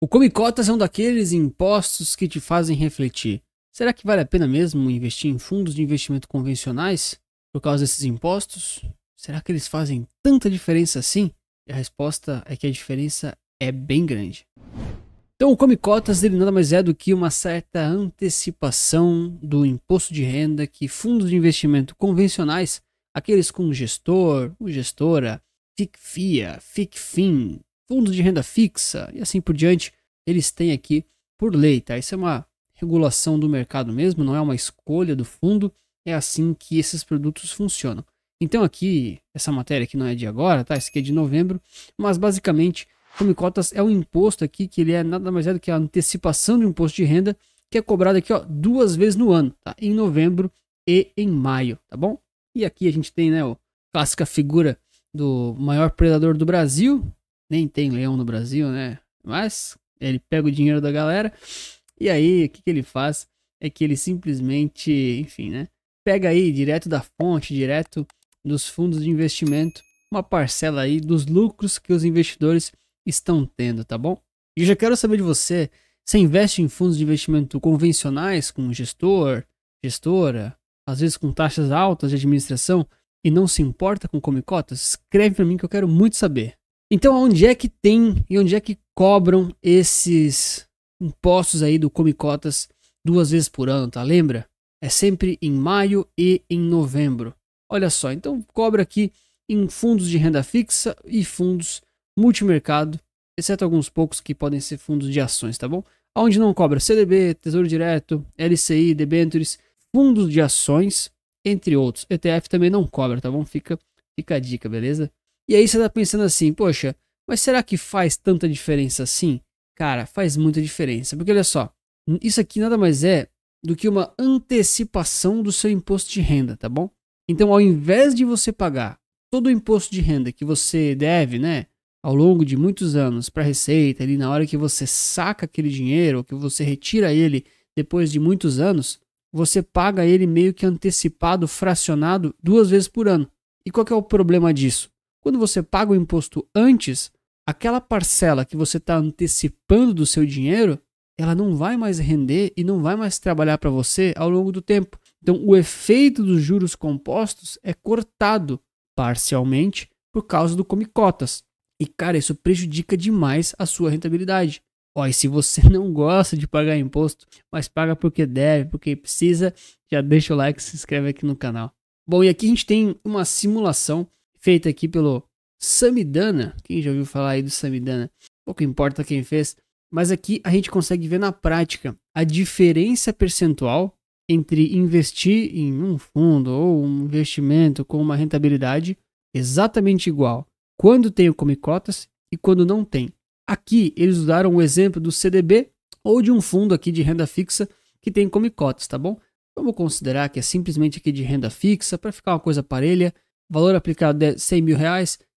O Come Cotas é um daqueles impostos que te fazem refletir. Será que vale a pena mesmo investir em fundos de investimento convencionais por causa desses impostos? Será que eles fazem tanta diferença assim? E a resposta é que a diferença é bem grande. Então, o Come Cotas ele nada mais é do que uma certa antecipação do imposto de renda que fundos de investimento convencionais, aqueles com gestor, gestora, FICFIA, FICFIN, fundos de renda fixa e assim por diante, eles têm aqui por lei, tá? Isso é uma regulação do mercado mesmo, não é uma escolha do fundo, é assim que esses produtos funcionam. Então aqui, essa matéria aqui não é de agora, tá? Isso aqui é de novembro, mas basicamente, Come Cotas é um imposto aqui que ele é nada mais é do que a antecipação de um imposto de renda que é cobrado aqui, ó, 2 vezes no ano, tá? Em novembro e em maio, tá bom? E aqui a gente tem, né, a clássica figura do maior predador do Brasil, nem tem leão no Brasil, né? Mas ele pega o dinheiro da galera e aí o que ele faz é que ele simplesmente, enfim, né? Pega aí direto da fonte, direto dos fundos de investimento, uma parcela aí dos lucros que os investidores estão tendo, tá bom? E eu já quero saber de você, você investe em fundos de investimento convencionais com gestor, gestora, às vezes com taxas altas de administração e não se importa com Come Cotas? Escreve para mim que eu quero muito saber. Então, onde é que tem e onde é que cobram esses impostos aí do Come Cotas 2 vezes por ano, tá? Lembra? É sempre em maio e em novembro. Olha só, então cobra aqui em fundos de renda fixa e fundos multimercado, exceto alguns poucos que podem ser fundos de ações, tá bom? Onde não cobra CDB, Tesouro Direto, LCI, debêntures, fundos de ações, entre outros. ETF também não cobra, tá bom? Fica a dica, beleza? E aí você tá pensando assim, poxa, mas será que faz tanta diferença assim? Cara, faz muita diferença, porque olha só, isso aqui nada mais é do que uma antecipação do seu imposto de renda, tá bom? Então, ao invés de você pagar todo o imposto de renda que você deve, né, ao longo de muitos anos para a Receita, ali na hora que você saca aquele dinheiro, ou que você retira ele depois de muitos anos, você paga ele meio que antecipado, fracionado 2 vezes por ano. E qual que é o problema disso? Quando você paga o imposto antes, aquela parcela que você está antecipando do seu dinheiro, ela não vai mais render e não vai mais trabalhar para você ao longo do tempo. Então, o efeito dos juros compostos é cortado parcialmente por causa do Come Cotas. E, cara, isso prejudica demais a sua rentabilidade. Ó, e se você não gosta de pagar imposto, mas paga porque deve, porque precisa, já deixa o like e se inscreve aqui no canal. Bom, e aqui a gente tem uma simulação feita aqui pelo Samidana. Quem já ouviu falar aí do Samidana? Pouco importa quem fez. Mas aqui a gente consegue ver na prática a diferença percentual entre investir em um fundo ou um investimento com uma rentabilidade exatamente igual quando tem o Come Cotas e quando não tem. Aqui eles usaram o exemplo do CDB ou de um fundo aqui de renda fixa que tem Come Cotas, tá bom? Vamos considerar que é simplesmente aqui de renda fixa para ficar uma coisa parelha, valor aplicado é R$100 mil,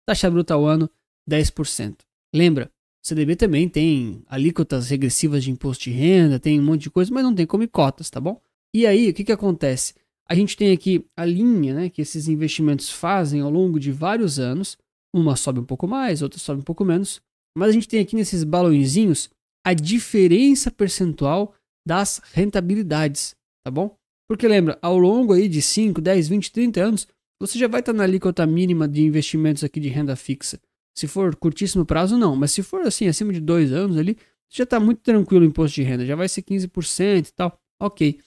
taxa bruta ao ano 10%. Lembra, o CDB também tem alíquotas regressivas de imposto de renda, tem um monte de coisa, mas não tem Come Cotas, tá bom? E aí, o que acontece? A gente tem aqui a linha, né, que esses investimentos fazem ao longo de vários anos. Uma sobe um pouco mais, outra sobe um pouco menos. Mas a gente tem aqui nesses balõezinhos a diferença percentual das rentabilidades, tá bom? Porque lembra, ao longo aí de 5, 10, 20, 30 anos, você já vai estar na alíquota mínima de investimentos aqui de renda fixa. Se for curtíssimo prazo, não. Mas se for assim, acima de 2 anos ali, já está muito tranquilo o imposto de renda. Já vai ser 15% e tal. Ok.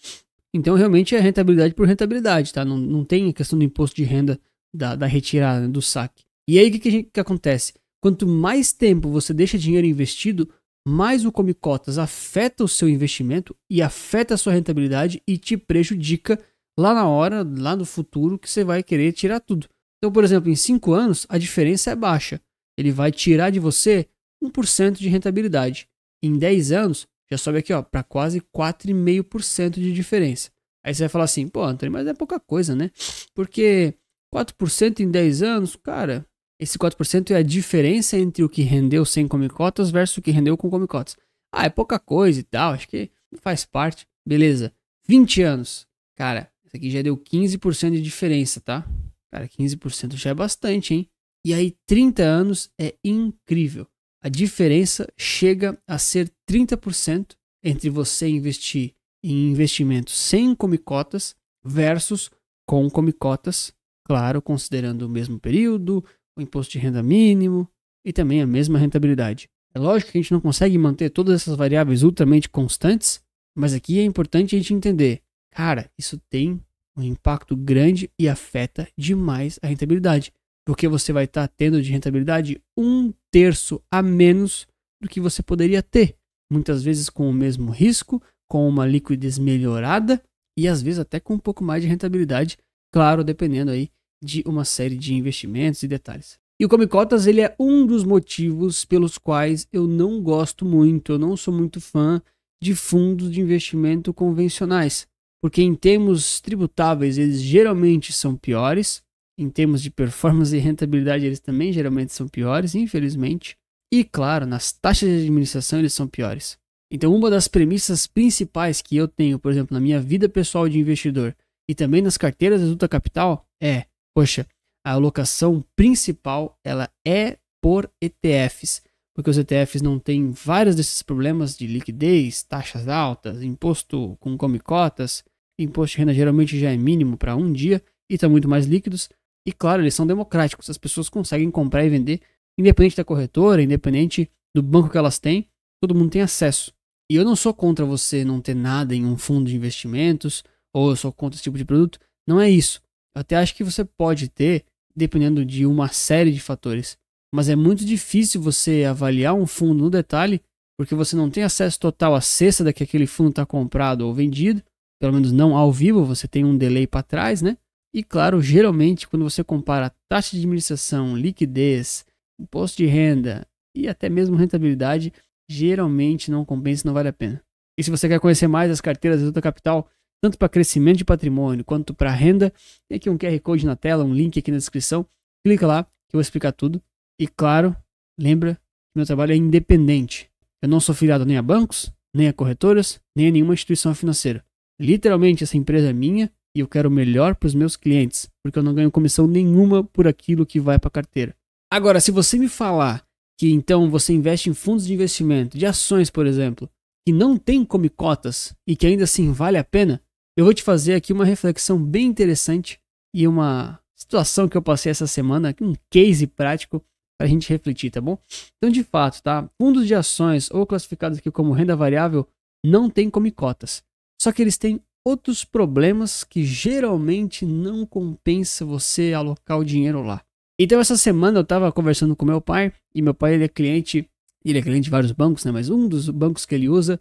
Então, realmente é rentabilidade por rentabilidade, tá? Não tem a questão do imposto de renda da retirada, né, do saque. E aí, o que acontece? Quanto mais tempo você deixa dinheiro investido, mais o Come Cotas afeta o seu investimento e afeta a sua rentabilidade e te prejudica lá na hora, lá no futuro, que você vai querer tirar tudo. Então, por exemplo, em 5 anos, a diferença é baixa. Ele vai tirar de você 1% de rentabilidade. Em 10 anos, já sobe aqui para quase 4,5% de diferença. Aí você vai falar assim, pô, Antônio, mas é pouca coisa, né? Porque 4% em 10 anos, cara, esse 4% é a diferença entre o que rendeu sem Come Cotas versus o que rendeu com Come Cotas. Ah, é pouca coisa e tal, acho que faz parte. Beleza. 20 anos. Cara, isso aqui já deu 15% de diferença, tá? Cara, 15% já é bastante, hein? E aí, 30 anos é incrível. a diferença chega a ser 30% entre você investir em investimentos sem comicotas versus com comicotas, claro, considerando o mesmo período, o imposto de renda mínimo e também a mesma rentabilidade. É lógico que a gente não consegue manter todas essas variáveis ultramente constantes, mas aqui é importante a gente entender, cara, isso tem um impacto grande e afeta demais a rentabilidade, porque você vai estar tendo de rentabilidade 1/3 a menos do que você poderia ter, muitas vezes com o mesmo risco, com uma liquidez melhorada e às vezes até com um pouco mais de rentabilidade, claro, dependendo aí de uma série de investimentos e detalhes. E o Come Cotas, ele é um dos motivos pelos quais eu não gosto muito, eu não sou muito fã de fundos de investimento convencionais, porque em termos tributáveis eles geralmente são piores, em termos de performance e rentabilidade eles também geralmente são piores, infelizmente, e claro, nas taxas de administração eles são piores. Então uma das premissas principais que eu tenho, por exemplo, na minha vida pessoal de investidor e também nas carteiras Resulta Capital é, poxa, a alocação principal ela é por ETFs, porque os ETFs não têm vários desses problemas de liquidez, taxas altas, imposto com comicotas, imposto de renda geralmente já é mínimo para um dia e estão muito mais líquidos. E claro, eles são democráticos, as pessoas conseguem comprar e vender, independente da corretora, independente do banco que elas têm, todo mundo tem acesso. E eu não sou contra você não ter nada em um fundo de investimentos, ou eu sou contra esse tipo de produto, não é isso. Eu até acho que você pode ter, dependendo de uma série de fatores. Mas é muito difícil você avaliar um fundo no detalhe, porque você não tem acesso total à cesta da que aquele fundo está comprado ou vendido, pelo menos não ao vivo, você tem um delay para trás, né? E claro, geralmente quando você compara taxa de administração, liquidez, imposto de renda e até mesmo rentabilidade, geralmente não compensa e não vale a pena. E se você quer conhecer mais as carteiras Resulta Capital, tanto para crescimento de patrimônio quanto para renda, tem aqui um QR Code na tela, um link aqui na descrição. Clica lá que eu vou explicar tudo. E claro, lembra que meu trabalho é independente. Eu não sou filiado nem a bancos, nem a corretoras, nem a nenhuma instituição financeira. Literalmente essa empresa é minha e eu quero o melhor para os meus clientes, porque eu não ganho comissão nenhuma por aquilo que vai para a carteira. Agora, se você me falar que então você investe em fundos de investimento, de ações, por exemplo, que não tem comicotas e que ainda assim vale a pena, eu vou te fazer aqui uma reflexão bem interessante e uma situação que eu passei essa semana, um case prático para a gente refletir, tá bom? Então, de fato, tá? Fundos de ações ou classificados aqui como renda variável não tem comicotas. Só que eles têm outros problemas que geralmente não compensa você alocar o dinheiro lá. Então, essa semana eu estava conversando com meu pai e meu pai ele é cliente de vários bancos, né? Mas um dos bancos que ele usa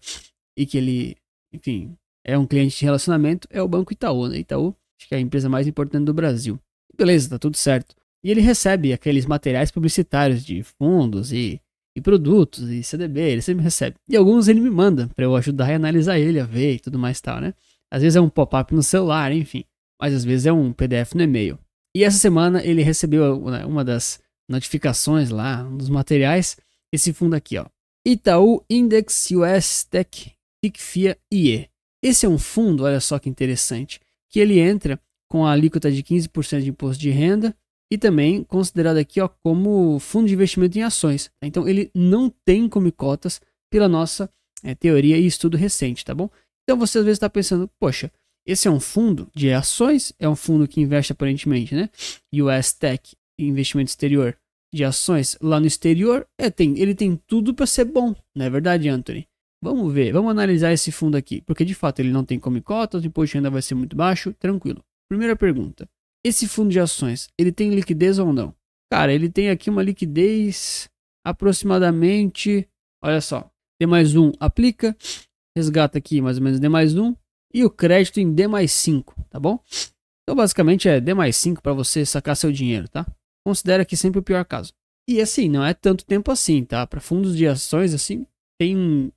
e que ele, enfim, é um cliente de relacionamento é o Banco Itaú, né? Itaú, acho que é a empresa mais importante do Brasil. Beleza, tá tudo certo. E ele recebe aqueles materiais publicitários de fundos e produtos e CDB, ele sempre recebe. E alguns ele me manda para eu ajudar a analisar ele, a ver e tudo mais e tal, né? Às vezes é um pop-up no celular, enfim. Mas às vezes é um PDF no e-mail. E essa semana ele recebeu uma das notificações lá, um dos materiais, esse fundo aqui, ó. Itaú Index US Tech ICFIA IE. Esse é um fundo, olha só que interessante, que ele entra com a alíquota de 15% de imposto de renda e também considerado aqui ó, como fundo de investimento em ações. Então ele não tem comicotas pela nossa teoria e estudo recente, tá bom? Então você às vezes está pensando, poxa, esse é um fundo de ações, é um fundo que investe aparentemente, né? US Tech, investimento exterior de ações lá no exterior, ele tem tudo para ser bom, não é verdade, Anthony? Vamos ver, vamos analisar esse fundo aqui, porque de fato ele não tem comicotas, o imposto de renda vai ser muito baixo, tranquilo. Primeira pergunta, esse fundo de ações, ele tem liquidez ou não? Cara, ele tem aqui uma liquidez aproximadamente, olha só, D+1 aplica, resgata aqui mais ou menos D+1 e o crédito em D+5, tá bom? Então basicamente é D+5 para você sacar seu dinheiro, tá? Considera aqui sempre o pior caso. E assim, não é tanto tempo assim, tá? Para fundos de ações assim, tem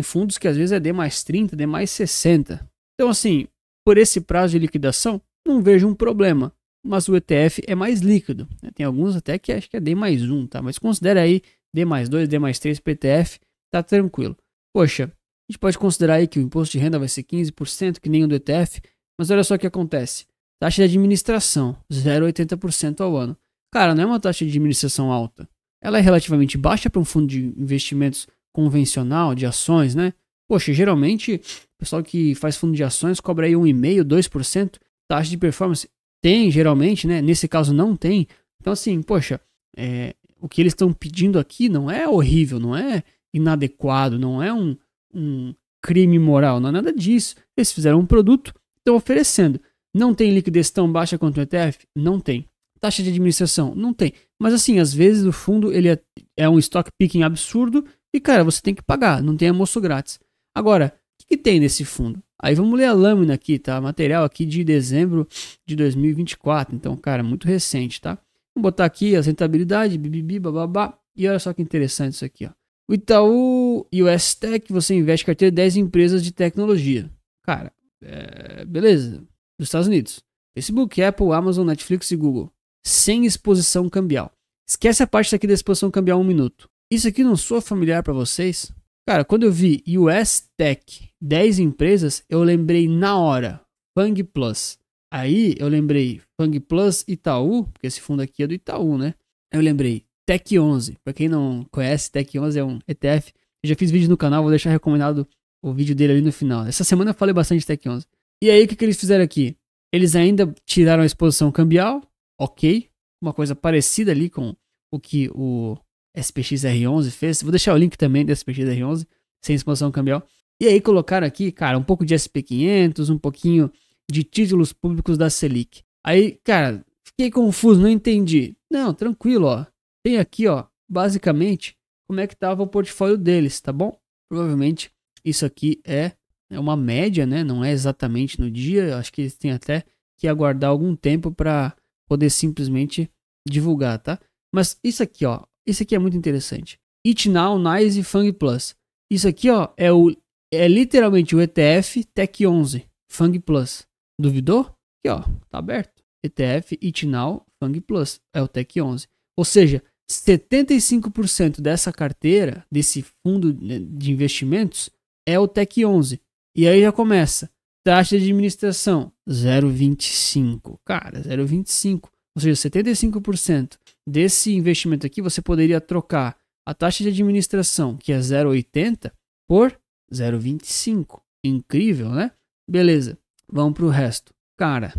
fundos que às vezes é D+30, D+60. Então assim, por esse prazo de liquidação, não vejo um problema. Mas o ETF é mais líquido, né? Tem alguns até que acho que é D+1, tá? Mas considera aí D+2, D+3 para ETF, tá tranquilo. Poxa, a gente pode considerar aí que o imposto de renda vai ser 15%, que nem o do ETF, mas olha só o que acontece. Taxa de administração, 0,80% ao ano. Cara, não é uma taxa de administração alta. ela é relativamente baixa para um fundo de investimentos convencional, de ações, né? Poxa, geralmente, o pessoal que faz fundo de ações cobra aí 1,5%, 2%, taxa de performance. Tem, geralmente, né? Nesse caso não tem. Então, assim, poxa, o que eles estão pedindo aqui não é horrível, não é inadequado, não é um crime moral, não é nada disso. Eles fizeram um produto, estão oferecendo. Não tem liquidez tão baixa quanto o ETF? Não tem. Taxa de administração? Não tem. Mas assim, às vezes o fundo ele é um stock picking absurdo e, cara, você tem que pagar, não tem almoço grátis. Agora, o que tem nesse fundo? Aí vamos ler a lâmina aqui, tá? Material aqui de dezembro de 2024. Então, cara, muito recente, tá? Vamos botar aqui a rentabilidade, bibibi, bababá. E olha só que interessante isso aqui, ó. O Itaú US Tech, você investe em carteira de 10 empresas de tecnologia. Cara, beleza. Dos Estados Unidos. Facebook, Apple, Amazon, Netflix e Google. Sem exposição cambial. Esquece a parte aqui da exposição cambial 1 minuto. Isso aqui não soa familiar para vocês? Cara, quando eu vi US Tech, 10 empresas, eu lembrei na hora Fang Plus. Aí eu lembrei Fang Plus Itaú, porque esse fundo aqui é do Itaú, né? Aí eu lembrei Tech 11. Para quem não conhece, Tech 11 é um ETF. Eu já fiz vídeo no canal, vou deixar recomendado o vídeo dele ali no final. Essa semana eu falei bastante de Tech 11. E aí o que eles fizeram aqui? Eles ainda tiraram a exposição cambial, ok. Uma coisa parecida ali com o que o SPXR11 fez. Vou deixar o link também do SPXR11, sem exposição cambial. E aí colocaram aqui, cara, um pouco de SP500, um pouquinho de títulos públicos da Selic. Aí, cara, fiquei confuso, não entendi. Não, tranquilo, ó. Tem aqui, ó, basicamente, como é que tava o portfólio deles, tá bom? Provavelmente isso aqui é uma média, né? Não é exatamente no dia. Acho que eles têm até que aguardar algum tempo para poder simplesmente divulgar, tá? Mas isso aqui, ó, isso aqui é muito interessante. It Now, Nice e Fang Plus. Isso aqui, ó, é literalmente o ETF Tech 11 Fang Plus. Duvidou? Aqui, ó, tá aberto. ETF It Now, Fang Plus é o Tech 11. Ou seja, 75% dessa carteira, desse fundo de investimentos, é o Tech 11. E aí já começa. Taxa de administração, 0,25. Cara, 0,25. Ou seja, 75% desse investimento aqui você poderia trocar a taxa de administração, que é 0,80, por 0,25. Incrível, né? Beleza, vamos para o resto. Cara,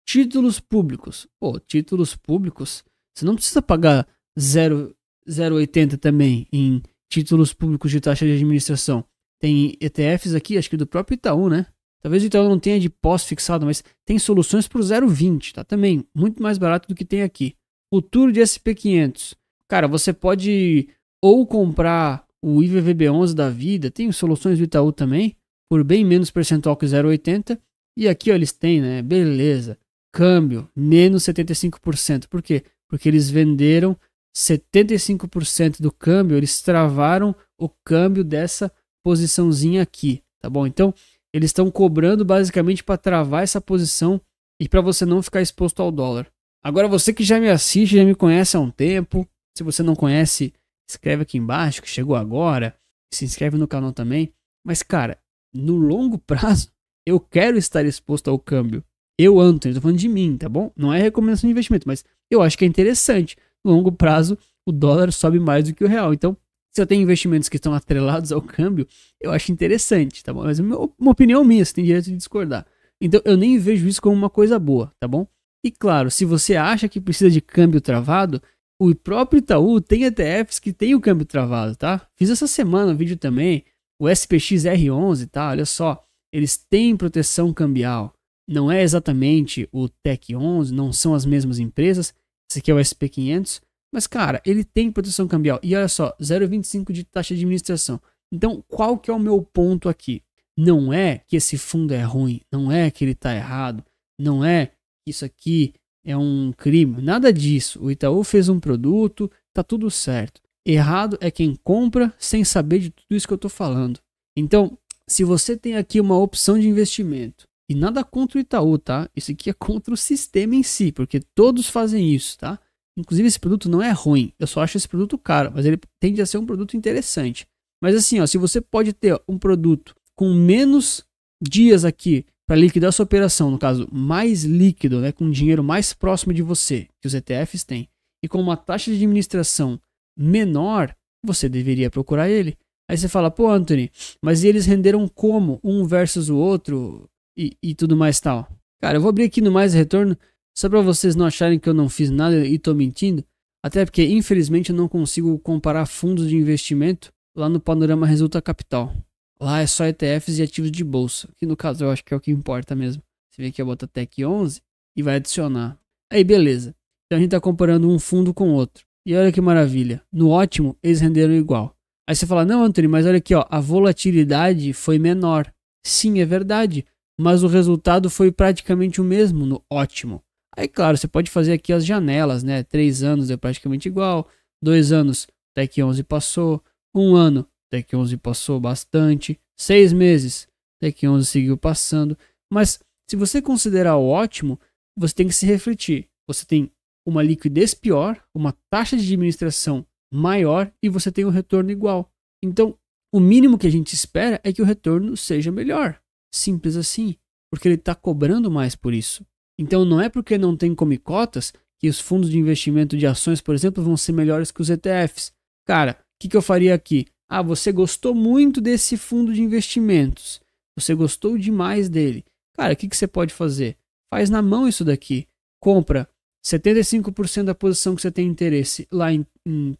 títulos públicos. Pô, títulos públicos, você não precisa pagar 0,80 também em títulos públicos de taxa de administração. Tem ETFs aqui, acho que do próprio Itaú, né? Talvez o Itaú não tenha de pós-fixado, mas tem soluções para o 0,20, tá? Também muito mais barato do que tem aqui. Futuro de SP500. Cara, você pode ou comprar o IVVB11 da vida, tem soluções do Itaú também, por bem menos percentual que 0,80. E aqui, ó, eles têm, né? Beleza. Câmbio, menos 75%. Por quê? Porque eles venderam 75% do câmbio, eles travaram o câmbio dessa posiçãozinha aqui, tá bom? Então, eles estão cobrando basicamente para travar essa posição e para você não ficar exposto ao dólar. Agora, você que já me assiste, já me conhece há um tempo, se você não conhece, escreve aqui embaixo que chegou agora, se inscreve no canal também. Mas, cara, no longo prazo, eu quero estar exposto ao câmbio. Eu, Antônio, estou falando de mim, tá bom? Não é recomendação de investimento, mas eu acho que é interessante. No longo prazo, o dólar sobe mais do que o real. Então, se eu tenho investimentos que estão atrelados ao câmbio, eu acho interessante, tá bom? Mas é uma opinião minha, você tem direito de discordar. Então, eu nem vejo isso como uma coisa boa, tá bom? E claro, se você acha que precisa de câmbio travado, o próprio Itaú tem ETFs que tem o câmbio travado, tá? Fiz essa semana um vídeo também, o SPXR11, tá? Olha só, eles têm proteção cambial. Não é exatamente o Tech 11, não são as mesmas empresas. Esse aqui é o SP500. Mas, cara, ele tem proteção cambial. E olha só, 0,25 de taxa de administração. Então, qual que é o meu ponto aqui? Não é que esse fundo é ruim. Não é que ele está errado. Não é que isso aqui é um crime. Nada disso. O Itaú fez um produto, tá tudo certo. Errado é quem compra sem saber de tudo isso que eu estou falando. Então, se você tem aqui uma opção de investimento, e nada contra o Itaú, tá? Isso aqui é contra o sistema em si, porque todos fazem isso, tá? Inclusive esse produto não é ruim, eu só acho esse produto caro, mas ele tende a ser um produto interessante. Mas assim, ó, se você pode ter um produto com menos dias aqui para liquidar sua operação, no caso mais líquido, né, com dinheiro mais próximo de você, que os ETFs têm, e com uma taxa de administração menor, você deveria procurar ele. Aí você fala, pô, Anthony, mas eles renderam como? Um versus o outro e tudo mais tal. Cara, eu vou abrir aqui no Mais Retorno, só para vocês não acharem que eu não fiz nada e tô mentindo. Até porque, infelizmente, eu não consigo comparar fundos de investimento lá no Panorama Resulta Capital. Lá é só ETFs e ativos de bolsa, que no caso eu acho que é o que importa mesmo. Você vem aqui, eu boto Tech 11 e vai adicionar. Aí, beleza. Então a gente está comparando um fundo com outro. E olha que maravilha. No ótimo, eles renderam igual. Aí você fala, não, Anthony, mas olha aqui, ó, a volatilidade foi menor. Sim, é verdade. Mas o resultado foi praticamente o mesmo no ótimo. Aí, claro, você pode fazer aqui as janelas, né? 3 anos é praticamente igual. 2 anos, Tech 11 passou. 1 ano, Tech 11 passou bastante. 6 meses, Tech 11 seguiu passando. Mas se você considerar o ótimo, você tem que se refletir. Você tem uma liquidez pior, uma taxa de administração maior e você tem um retorno igual. Então, o mínimo que a gente espera é que o retorno seja melhor. Simples assim, porque ele está cobrando mais por isso. Então, não é porque não tem come cotas que os fundos de investimento de ações, por exemplo, vão ser melhores que os ETFs. Cara, o que eu faria aqui? Ah, você gostou muito desse fundo de investimentos. Você gostou demais dele. Cara, o que você pode fazer? Faz na mão isso daqui. Compra 75% da posição que você tem interesse lá em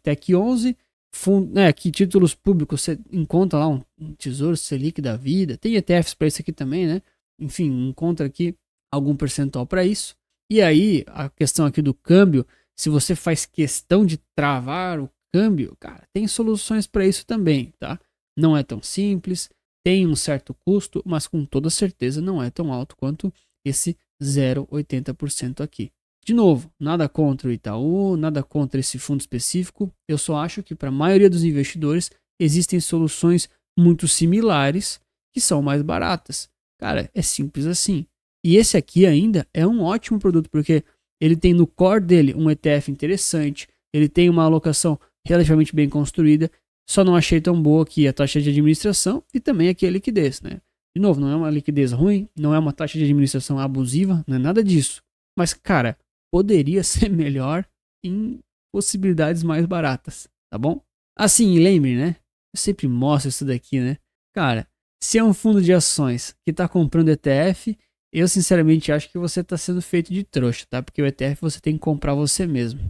Tech 11. Aqui títulos públicos, você encontra lá um Tesouro Selic da vida. Tem ETFs para isso aqui também, né? Enfim, encontra aqui algum percentual para isso. E aí, a questão aqui do câmbio, se você faz questão de travar o câmbio, cara, tem soluções para isso também, tá? Não é tão simples, tem um certo custo, mas com toda certeza não é tão alto quanto esse 0,80% aqui. De novo, nada contra o Itaú, nada contra esse fundo específico. Eu só acho que para a maioria dos investidores existem soluções muito similares que são mais baratas. Cara, é simples assim. E esse aqui ainda é um ótimo produto, porque ele tem no core dele um ETF interessante, ele tem uma alocação relativamente bem construída, só não achei tão boa aqui a taxa de administração e também aqui a liquidez, né? De novo, não é uma liquidez ruim, não é uma taxa de administração abusiva, não é nada disso. Mas, cara, poderia ser melhor em possibilidades mais baratas, tá bom? Assim, lembre, né? Eu sempre mostro isso daqui, né? Cara, se é um fundo de ações que está comprando ETF, eu sinceramente acho que você está sendo feito de trouxa, tá? Porque o ETF você tem que comprar você mesmo.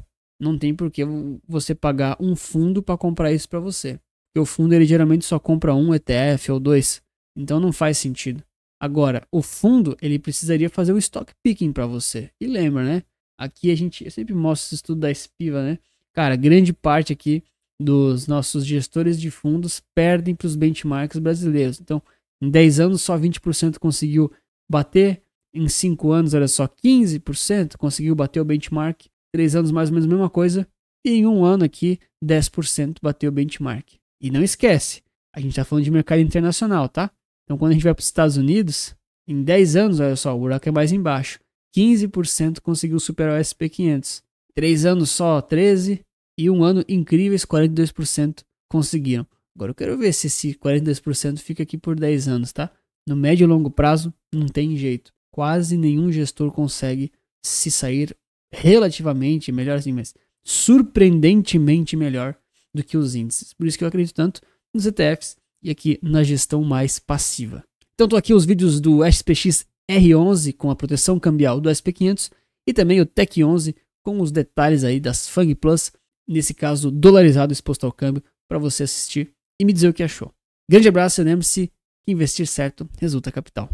Não tem por que você pagar um fundo para comprar isso para você. Porque o fundo ele geralmente só compra um ETF ou 2. Então não faz sentido. Agora, o fundo ele precisaria fazer o stock picking para você. E lembra, né? Aqui eu sempre mostro esse estudo da Spiva, né? Cara, grande parte aqui dos nossos gestores de fundos perdem para os benchmarks brasileiros. Então, em 10 anos só 20% conseguiu bater. Em 5 anos, olha só, 15% conseguiu bater o benchmark. 3 anos mais ou menos a mesma coisa. E em um ano aqui, 10% bateu o benchmark. E não esquece, a gente está falando de mercado internacional, tá? Então, quando a gente vai para os Estados Unidos, em 10 anos, olha só, o buraco é mais embaixo. 15% conseguiu superar o S&P 500. 3 anos só, 13%. E um ano, incríveis, 42% conseguiram. Agora eu quero ver se esse 42% fica aqui por 10 anos, tá? No médio e longo prazo, não tem jeito. Quase nenhum gestor consegue se sair relativamente melhor, assim, mas surpreendentemente melhor do que os índices. Por isso que eu acredito tanto nos ETFs e aqui na gestão mais passiva. Então, tô aqui os vídeos do SPX R11 com a proteção cambial do SP 500 e também o Tech 11 com os detalhes aí das FANG Plus, nesse caso dolarizado exposto ao câmbio, para você assistir e me dizer o que achou. Grande abraço e lembre-se que investir certo resulta capital.